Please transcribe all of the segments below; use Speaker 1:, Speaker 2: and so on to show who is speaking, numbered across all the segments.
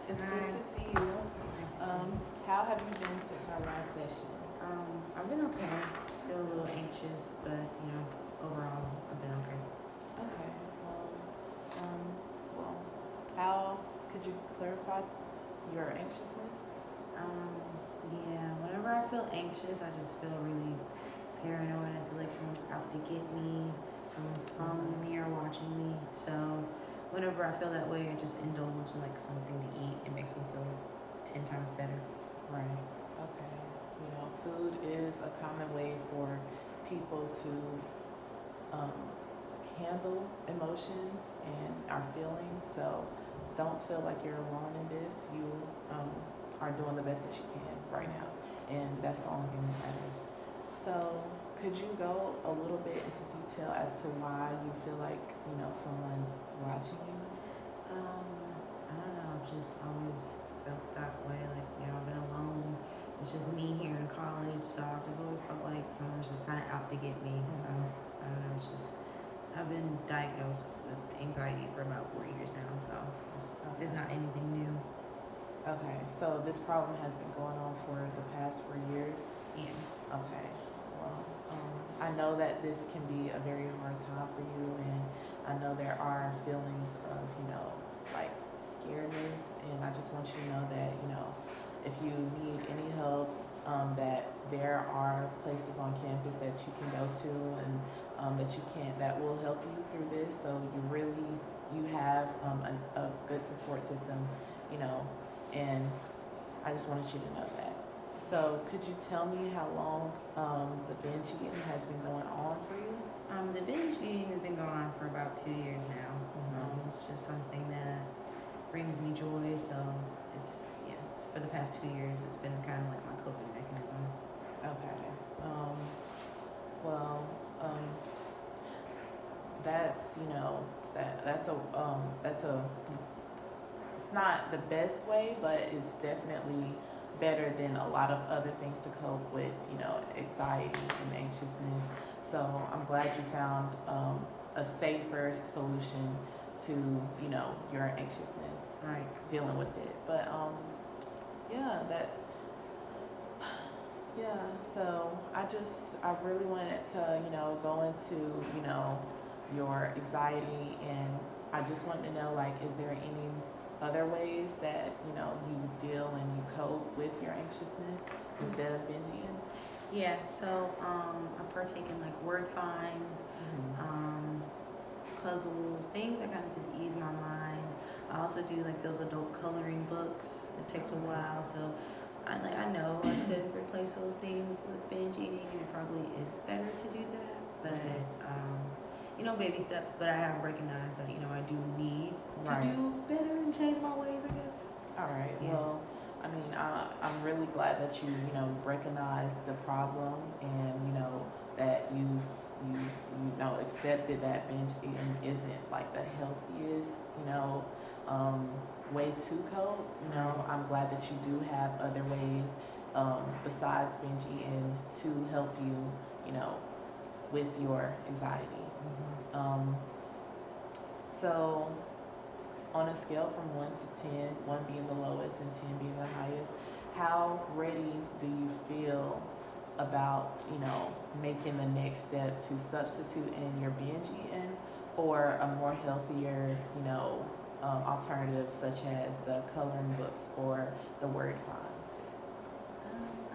Speaker 1: It's good
Speaker 2: Hi.
Speaker 1: to see you.
Speaker 2: Nice to see you.
Speaker 1: How have you been since our last session?
Speaker 2: I've been okay. Still a little anxious, but overall, I've been okay.
Speaker 1: Okay. Um, well, how could you clarify your anxiousness?
Speaker 2: Um, yeah, whenever I feel anxious, I just feel really paranoid. I feel like someone's out to get me, someone's following me or watching me. So, whenever I feel that way, I just indulge in like something to eat. It makes me feel 10 times better.
Speaker 1: Right. Okay. Food is a common way for people to um, handle emotions and our feelings. So don't feel like you're alone in this. You um, are doing the best that you can right now, and that's all I'm going to ask. So could you go a little bit into detail as to why you feel like someone's watching you?
Speaker 2: Um, I don't know. I've just always felt that way. Like, I've been alone. It's just me here in college. So I've just always felt like someone's just kind of out to get me. So I don't know. It's just, I've been diagnosed with anxiety for about 4 years now. So it's not anything new.
Speaker 1: Okay, so this problem has been going on for the past 4 years.
Speaker 2: Yeah.
Speaker 1: Okay. Well, I know that this can be a very hard time for you, and I know there are feelings of, like scaredness, and I just want you to know that, if you need any help, that there are places on campus that you can go to, and that will help you through this. So you have a good support system, you know, and I just wanted you to know that. So, could you tell me how long the binge eating has been going on for you?
Speaker 2: The binge eating has been going on for about 2 years now.
Speaker 1: Mm-hmm.
Speaker 2: It's just something that brings me joy. So it's, yeah, for the past 2 years, it's been kind of like my coping mechanism.
Speaker 1: Okay. Well, that's that's a it's not the best way, but it's definitely better than a lot of other things to cope with, anxiety and anxiousness. So I'm glad you found a safer solution to, your anxiousness,
Speaker 2: Right.
Speaker 1: dealing with it. But yeah, yeah. So I really wanted to, go into, your anxiety, and I just wanted to know, like, is there any other ways that you deal and you cope with your anxiousness instead of binge eating?
Speaker 2: Yeah, so I partake in like word finds, puzzles, things that kind of just ease my mind. I also do like those adult coloring books. It takes a while, so I know I could replace those things with binge eating, and it probably is better to do that. But baby steps. But I have recognized that I do need to
Speaker 1: Right.
Speaker 2: do better and change my ways. I guess.
Speaker 1: All right.
Speaker 2: Yeah.
Speaker 1: Well, I mean, I'm really glad that you recognize the problem, and that accepted that binge eating isn't like the healthiest way to cope. I'm glad that you do have other ways besides binge eating to help you with your anxiety. So on a scale from 1 to 10, 1 being the lowest and 10 being the highest, how ready do you feel about, making the next step to substitute in your binge eating for a more healthier, alternative such as the coloring books or the word finds?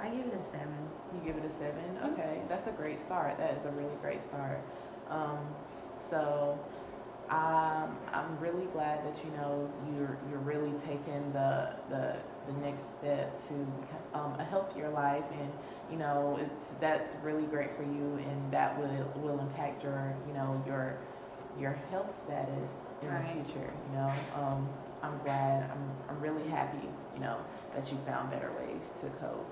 Speaker 2: I give it a 7.
Speaker 1: You give it a 7? Okay, that's a great start. That is a really great start. Um, so I'm really glad that you're really taking the next step to a healthier life, and that's really great for you, and that will impact your health status in the future. I'm glad. I'm really happy. That you found better ways to cope.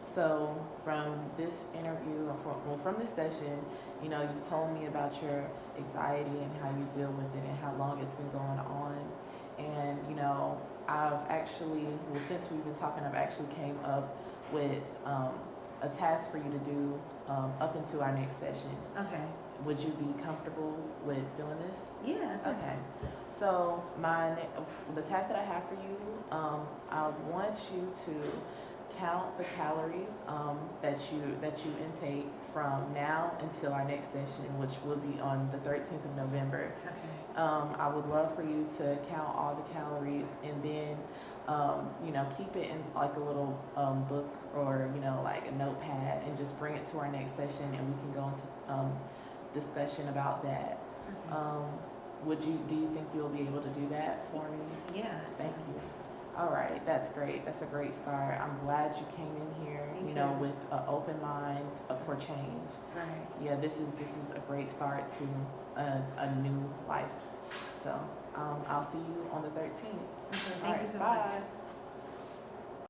Speaker 1: So from this interview, or from this session, you've told me about your anxiety and how you deal with it and how long it's been going on. And, I've actually, since we've been talking, I've actually came up with a task for you to do up until our next session.
Speaker 2: Okay.
Speaker 1: would you be comfortable with doing this?
Speaker 2: Yeah.
Speaker 1: Okay. So the task that I have for you, I want you to count the calories that you intake from now until our next session, which will be on the 13th of November.
Speaker 2: Okay.
Speaker 1: I would love for you to count all the calories and then, keep it in like a little book or, like a notepad and just bring it to our next session and we can go into discussion about that.
Speaker 2: Okay.
Speaker 1: Do you think you'll be able to do that for me?
Speaker 2: Yeah.
Speaker 1: Thank you. All right, that's great. That's a great start. I'm glad you came in here,
Speaker 2: Me too.
Speaker 1: with an open mind for change.
Speaker 2: Right.
Speaker 1: Yeah, this is a great start to a new life. So I'll see you on the 13th.
Speaker 2: Okay.
Speaker 1: All
Speaker 2: Thank
Speaker 1: right,
Speaker 2: you so
Speaker 1: bye.
Speaker 2: much.